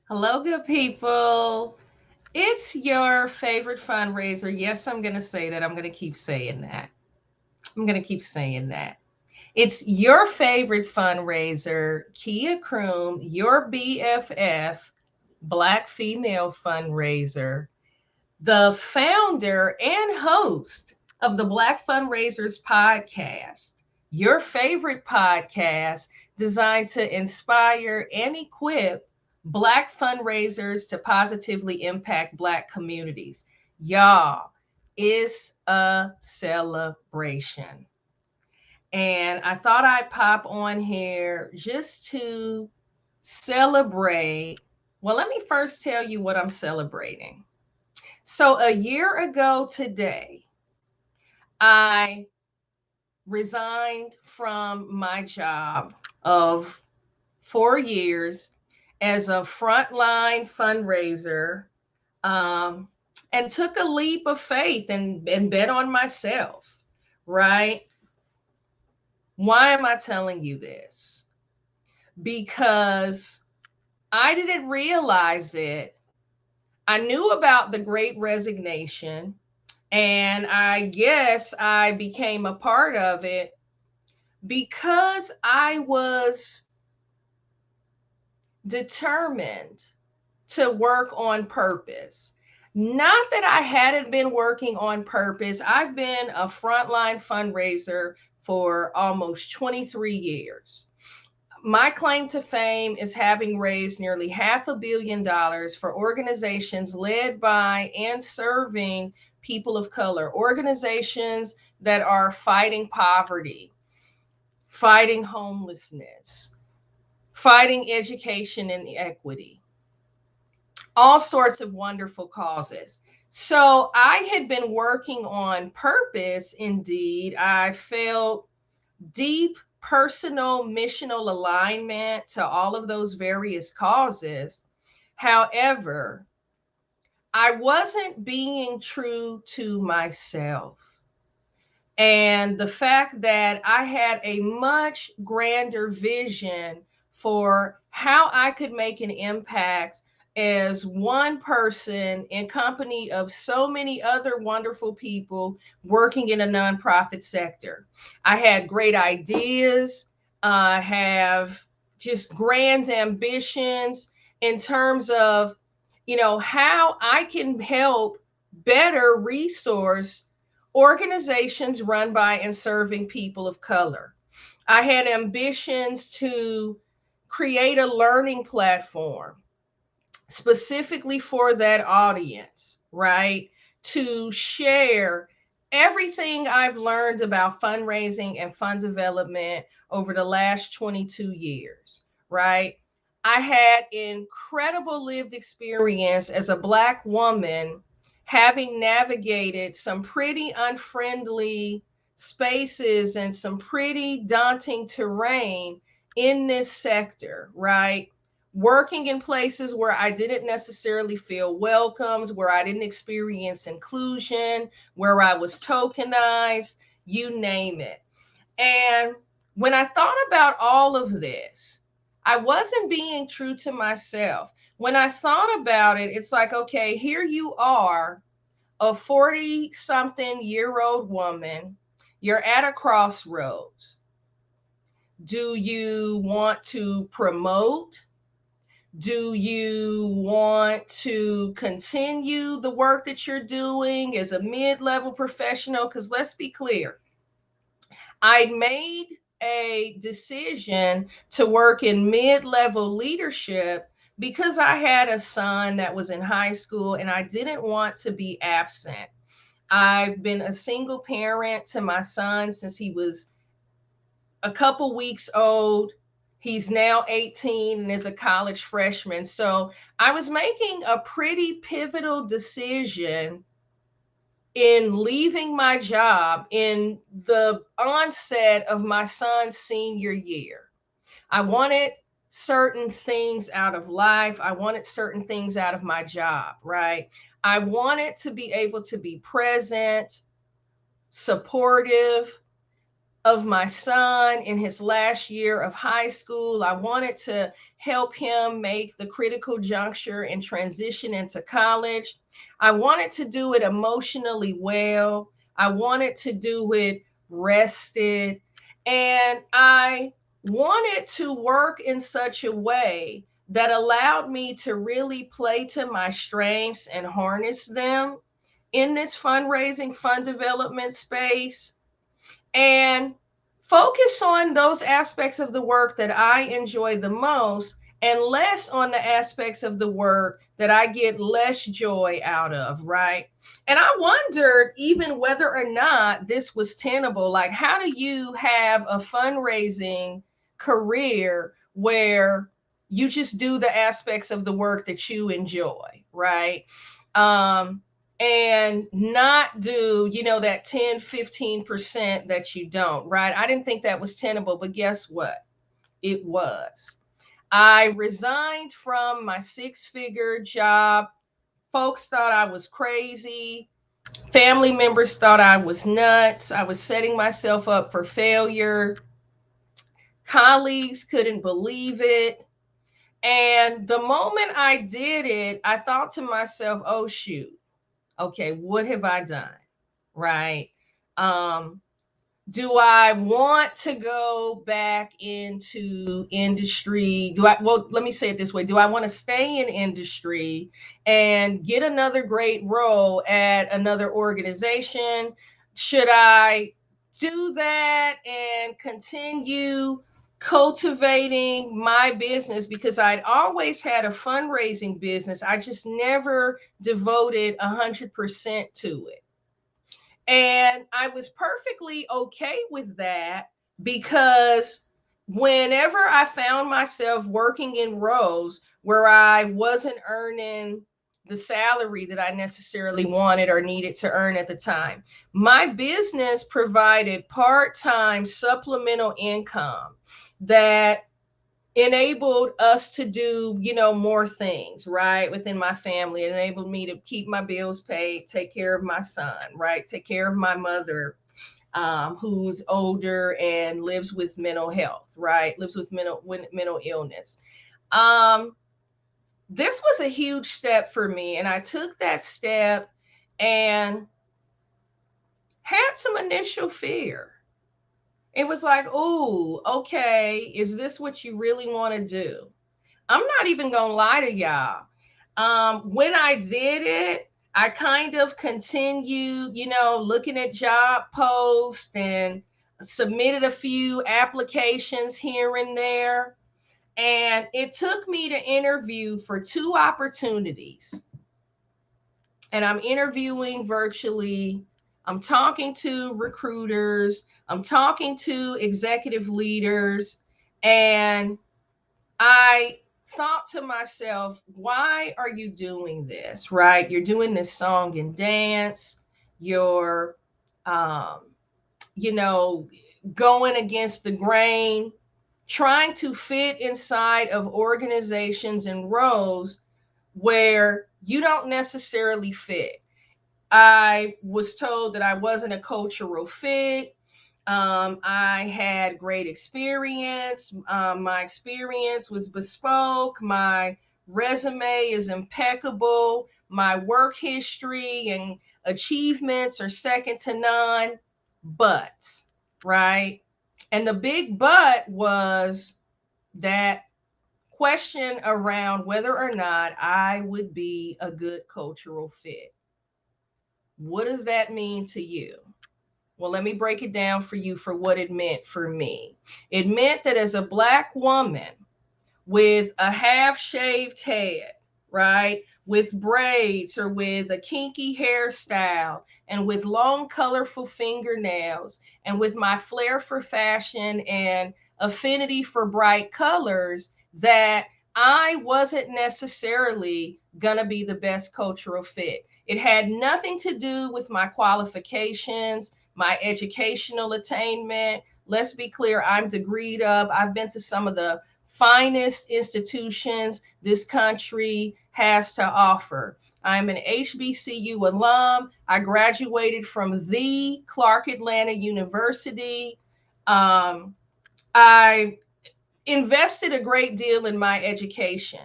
Hello, good people. It's your favorite fundraiser. Yes, I'm going to say that. I'm going to keep saying that. I'm going to keep saying that. It's your favorite fundraiser, Kia Croom, your BFF, Black female fundraiser, the founder and host of the Black Fundraisers podcast, your favorite podcast designed to inspire and equip Black fundraisers to positively impact Black communities. Y'all, it's a celebration. And I thought I'd pop on here just to celebrate. Well, let me first tell you what I'm celebrating. So a year ago today, I resigned from my job of 4 years as a frontline fundraiser, um, and took a leap of faith and bet on myself, right? Why am I telling you this? Because I didn't realize it. I knew about the great resignation. And I guess I became a part of it because I was determined to work on purpose. Not that I hadn't been working on purpose. I've been a frontline fundraiser for almost 23 years. My claim to fame is having raised nearly $500 million for organizations led by and serving people of color, organizations that are fighting poverty, fighting homelessness, fighting education and equity, all sorts of wonderful causes. So I had been working on purpose indeed. I felt deep personal missional alignment to all of those various causes. However, I wasn't being true to myself. And the fact that I had a much grander vision for how I could make an impact as one person in company of so many other wonderful people working in a nonprofit sector. I had great ideas. I have just grand ambitions in terms of, how I can help better resource organizations run by and serving people of color. I had ambitions to create a learning platform specifically for that audience, right? To share everything I've learned about fundraising and fund development over the last 22 years, right? I had incredible lived experience as a Black woman, having navigated some pretty unfriendly spaces and some pretty daunting terrain in this sector, right? Working in places where I didn't necessarily feel welcomed, where I didn't experience inclusion, where I was tokenized, you name it. And when I thought about all of this, I wasn't being true to myself. When I thought about it, it's like, okay, here you are, a 40 something year old woman. You're at a crossroads. Do you want to promote? Do you want to continue the work that you're doing as a mid level professional? Because let's be clear, I made a decision to work in mid level leadership because I had a son that was in high school and I didn't want to be absent. I've been a single parent to my son since he was a couple weeks old. He's now 18 and is a college freshman. So I was making a pretty pivotal decision in leaving my job in the onset of my son's senior year. I wanted certain things out of life. I wanted certain things out of my job, right? I wanted to be able to be present, supportive, of my son in his last year of high school. I wanted to help him make the critical juncture and transition into college. I wanted to do it emotionally well. I wanted to do it rested. And I wanted to work in such a way that allowed me to really play to my strengths and harness them in this fundraising, fund development space, and focus on those aspects of the work that I enjoy the most and less on the aspects of the work that I get less joy out of, right? And I wondered even whether or not this was tenable. Like, how do you have a fundraising career where you just do the aspects of the work that you enjoy, right? Um, and not do, that 10-15% that you don't, right? I didn't think that was tenable, but guess what? It was. I resigned from my 6-figure job. Folks thought I was crazy. Family members thought I was nuts. I was setting myself up for failure. Colleagues couldn't believe it. And the moment I did it, I thought to myself, oh, shoot. Okay, what have I done? Right? Um, do I want to go back into industry? Well, let me say it this way. Do I want to stay in industry and get another great role at another organization? Should I do that and continue cultivating my business? Because I'd always had a fundraising business. I just never devoted 100% to it. And I was perfectly okay with that because whenever I found myself working in roles where I wasn't earning the salary that I necessarily wanted or needed to earn at the time, my business provided part-time supplemental income that enabled us to do, more things, right, within my family. It enabled me to keep my bills paid, take care of my son, right, take care of my mother, who's older and lives with mental health, right, lives with mental illness. um this was a huge step for me, and I took that step and had some initial fear. It was like, oh, okay, is this what you really want to do? I'm not even gonna lie to y'all. When I did it, I kind of continued, looking at job posts and submitted a few applications here and there. And it took me to interview for 2 opportunities. And I'm interviewing virtually. I'm talking to recruiters. I'm talking to executive leaders. And I thought to myself, why are you doing this? Right? You're doing this song and dance. You're, um, you know, going against the grain, trying to fit inside of organizations and roles where you don't necessarily fit. I was told that I wasn't a cultural fit. I had great experience. My experience was bespoke. My resume is impeccable. My work history and achievements are second to none. But, right? And the big but was that question around whether or not I would be a good cultural fit. What does that mean to you? Well, let me break it down for you for what it meant for me. It meant that as a Black woman with a half shaved head, right, with braids or with a kinky hairstyle and with long, colorful fingernails and with my flair for fashion and affinity for bright colors, that I wasn't necessarily going to be the best cultural fit. It had nothing to do with my qualifications, my educational attainment. Let's be clear, I'm degreed up. I've been to some of the finest institutions this country has to offer. I'm an HBCU alum. I graduated from the Clark Atlanta University. Um, I invested a great deal in my education.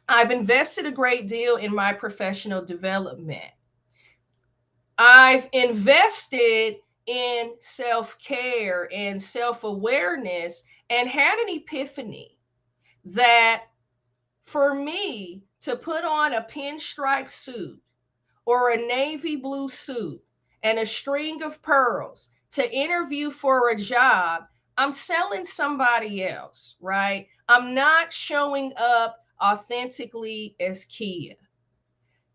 I've invested a great deal in my professional development. I've invested in self care and self awareness and had an epiphany that for me to put on a pinstripe suit or a navy blue suit and a string of pearls to interview for a job, I'm selling somebody else, right? I'm not showing up authentically as Kia.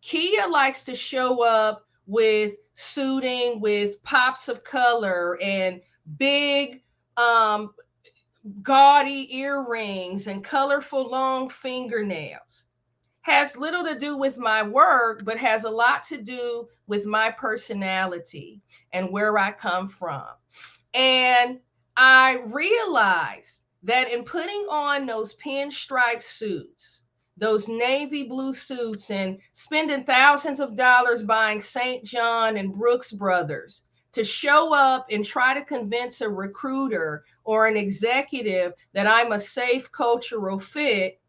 Kia likes to show up with suiting, with pops of color and big, um, gaudy earrings and colorful long fingernails. Has little to do with my work, but has a lot to do with my personality and where I come from. And I realized that in putting on those pinstripe suits, those navy blue suits, and spending thousands of dollars buying St. John and Brooks Brothers to show up and try to convince a recruiter or an executive that I'm a safe cultural fit,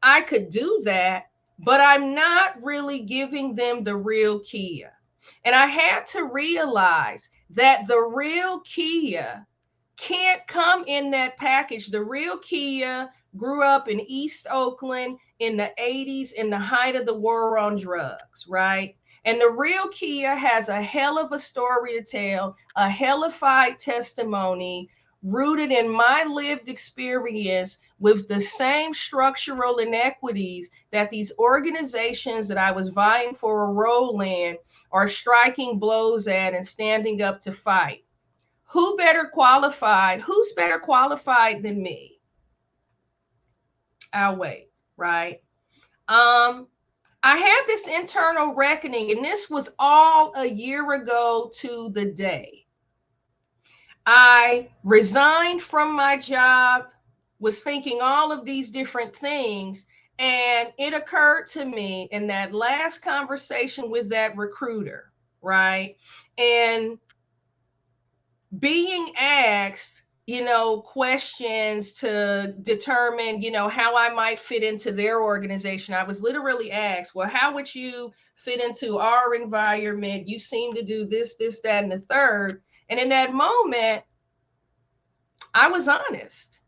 I could do that, but I'm not really giving them the real Kia. And I had to realize that the real Kia can't come in that package. The real Kia grew up in East Oakland in the 80s in the height of the war on drugs, right? And the real Kia has a hell of a story to tell, a hellified testimony rooted in my lived experience with the same structural inequities that these organizations that I was vying for a role in are striking blows at and standing up to fight. Who better qualified? Who's better qualified than me? I'll wait, right? Um, I had this internal reckoning, and this was all a year ago to the day. I resigned from my job, was thinking all of these different things, and it occurred to me in that last conversation with that recruiter, right? And being asked, questions to determine, how I might fit into their organization. I was literally asked, well, how would you fit into our environment? You seem to do this, that, and the third. And in that moment, I was honest.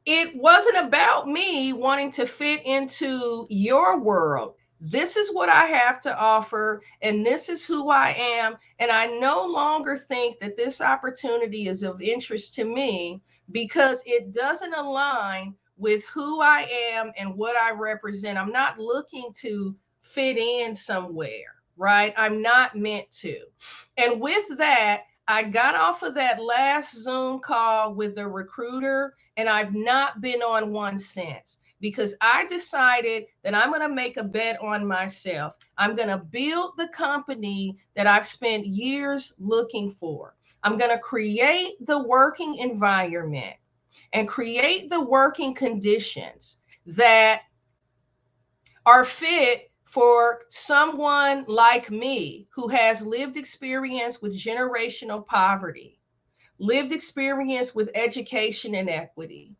It wasn't about me wanting to fit into your world. This is what I have to offer, and this is who I am. And I no longer think that this opportunity is of interest to me because it doesn't align with who I am and what I represent. I'm not looking to fit in somewhere, right? I'm not meant to. And with that, I got off of that last Zoom call with a recruiter, and I've not been on one since because I decided that I'm going to make a bet on myself. I'm going to build the company that I've spent years looking for. I'm going to create the working environment and create the working conditions that are fit for someone like me who has lived experience with generational poverty, lived experience with education inequity,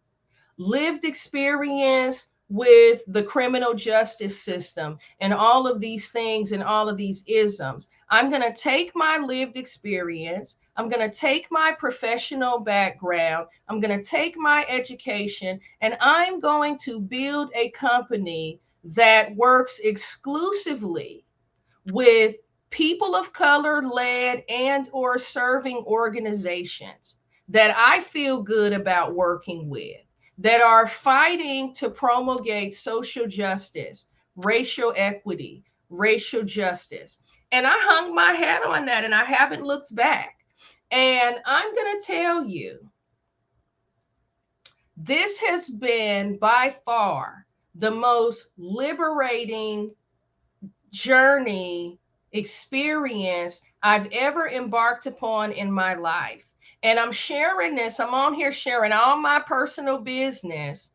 lived experience with the criminal justice system and all of these things and all of these isms. I'm going to take my lived experience. I'm going to take my professional background. I'm going to take my education, and I'm going to build a company that works exclusively with people of color led and or serving organizations that I feel good about working with, that are fighting to promulgate social justice, racial equity, racial justice. And I hung my hat on that and I haven't looked back. And I'm going to tell you, this has been by far the most liberating journey experience I've ever embarked upon in my life. And I'm sharing this, I'm on here sharing all my personal business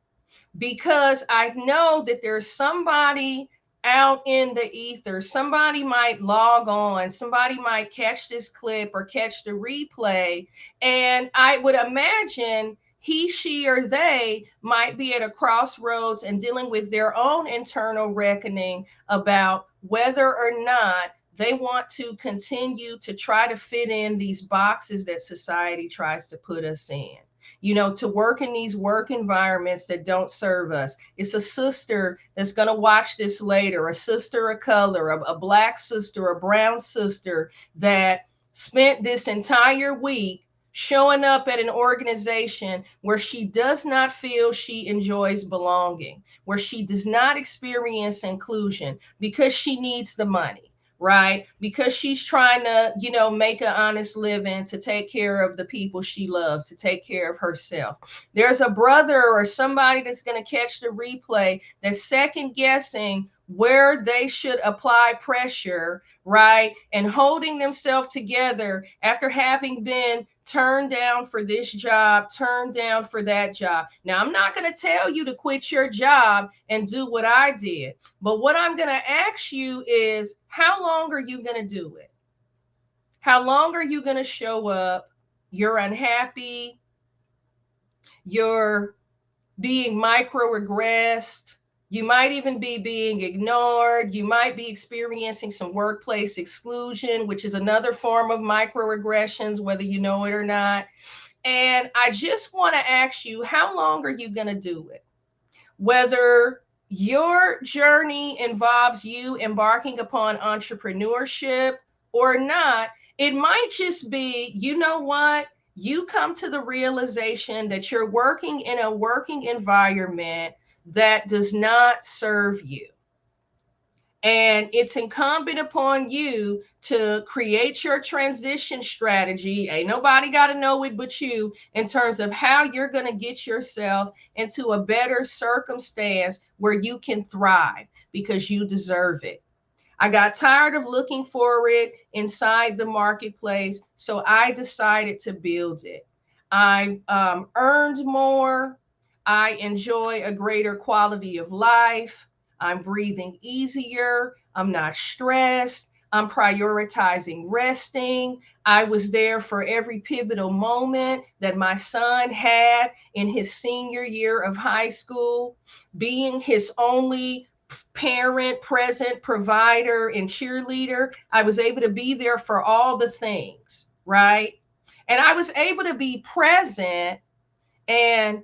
because I know that there's somebody out in the ether. Somebody might log on, somebody might catch this clip or catch the replay. And I would imagine he, she, or they might be at a crossroads and dealing with their own internal reckoning about whether or not they want to continue to try to fit in these boxes that society tries to put us in. To work in these work environments that don't serve us. It's a sister that's going to watch this later, a sister of color, a black sister, a brown sister that spent this entire week showing up at an organization where she does not feel she enjoys belonging, where she does not experience inclusion because she needs the money, right? Because she's trying to, make an honest living to take care of the people she loves, to take care of herself. There's a brother or somebody that's going to catch the replay that's second guessing where they should apply pressure, right? And holding themselves together after having been turned down for this job, turned down for that job. Now, I'm not going to tell you to quit your job and do what I did. But what I'm going to ask you is, how long are you going to do it? How long are you going to show up? You're unhappy. You're being microaggressed. You might even be being ignored. You might be experiencing some workplace exclusion, which is another form of microaggressions, whether you know it or not. And I just want to ask you, how long are you going to do it? Whether your journey involves you embarking upon entrepreneurship or not, it might just be, you know what? You come to the realization that you're working in a working environment that does not serve you. And it's incumbent upon you to create your transition strategy. Ain't nobody got to know it but you, in terms of how you're going to get yourself into a better circumstance where you can thrive because you deserve it. I got tired of looking for it inside the marketplace, so I decided to build it. I've earned more. I enjoy a greater quality of life. I'm breathing easier. I'm not stressed. I'm prioritizing resting. I was there for every pivotal moment that my son had in his senior year of high school, being his only parent, present, provider, and cheerleader. I was able to be there for all the things, right? And I was able to be present and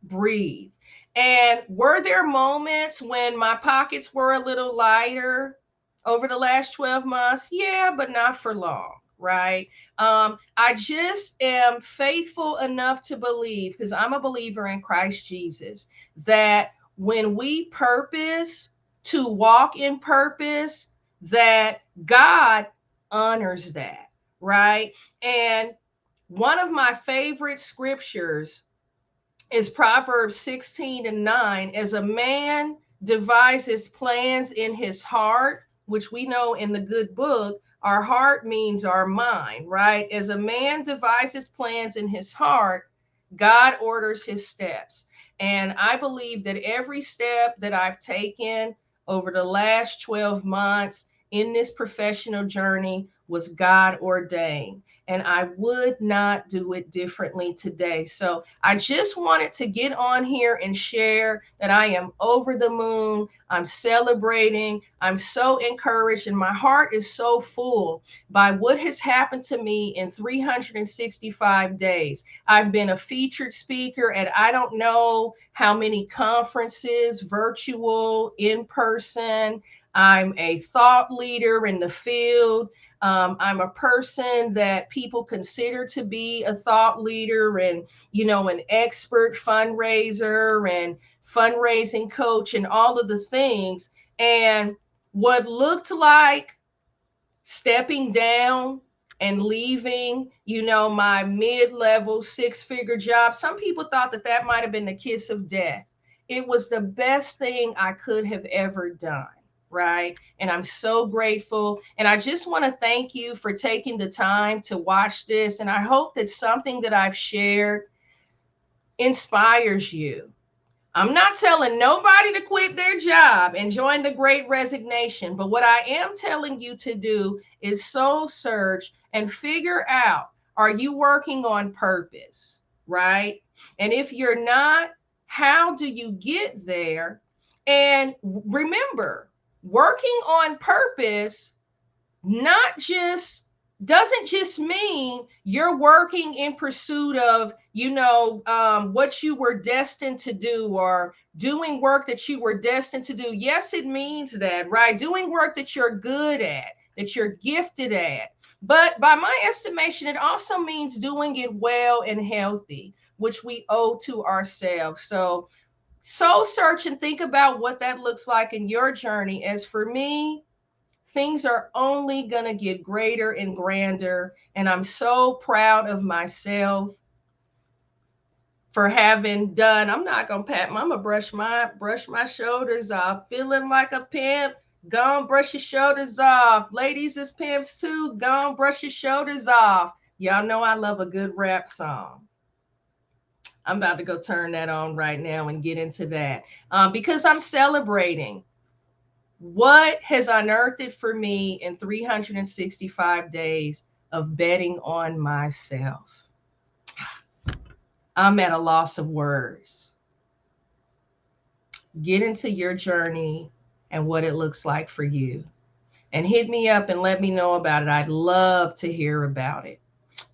breathe. And were there moments when my pockets were a little lighter over the last 12 months? Yeah, but not for long, right? I just am faithful enough to believe, because I'm a believer in Christ Jesus, that when we purpose to walk in purpose, that God honors that, right? And one of my favorite scriptures is Proverbs 16:9. As a man devises plans in his heart, which we know in the good book, our heart means our mind, right? As a man devises plans in his heart, God orders his steps. And I believe that every step that I've taken over the last 12 months in this professional journey was God ordained. And I would not do it differently today. So I just wanted to get on here and share that I am over the moon. I'm celebrating. I'm so encouraged, and my heart is so full by what has happened to me in 365 days. I've been a featured speaker at I don't know how many conferences, virtual, in person. I'm a thought leader in the field. I'm a person that people consider to be a thought leader and, an expert fundraiser and fundraising coach and all of the things. And what looked like stepping down and leaving, my mid-level six-figure job, some people thought that that might have been the kiss of death. It was the best thing I could have ever done. Right. And I'm so grateful. And I just want to thank you for taking the time to watch this. And I hope that something that I've shared inspires you I'm not telling nobody to quit their job and join the great resignation. But what I am telling you to do is soul search and figure out, are you working on purpose, right? And if you're not, how do you get there? And remember, working on purpose not just doesn't just mean you're working in pursuit of, what you were destined to do, or doing work that you were destined to do. Yes, it means that, right? Doing work that you're good at, that you're gifted at. But by my estimation, it also means doing it well and healthy, which we owe to ourselves. So soul search and think about what that looks like in your journey. As for me, things are only going to get greater and grander. And I'm so proud of myself for having done. I'm not going to pat, I'm going to brush my shoulders off. Feeling like a pimp. Go on, brush your shoulders off. Ladies is pimps too. Go on, brush your shoulders off. Y'all know I love a good rap song. I'm about to go turn that on right now and get into that, because I'm celebrating what has unearthed it for me in 365 days of betting on myself. I'm at a loss of words. Get into your journey and what it looks like for you. And hit me up and let me know about it. I'd love to hear about it.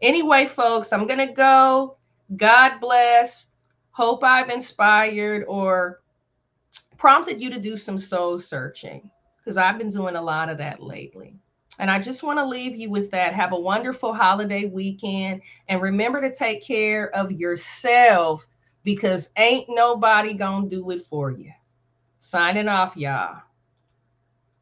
Anyway, folks, I'm going to go. God bless. Hope I've inspired or prompted you to do some soul searching, because I've been doing a lot of that lately. And I just want to leave you with that. Have a wonderful holiday weekend. And remember to take care of yourself, because ain't nobody going to do it for you. Signing off, y'all.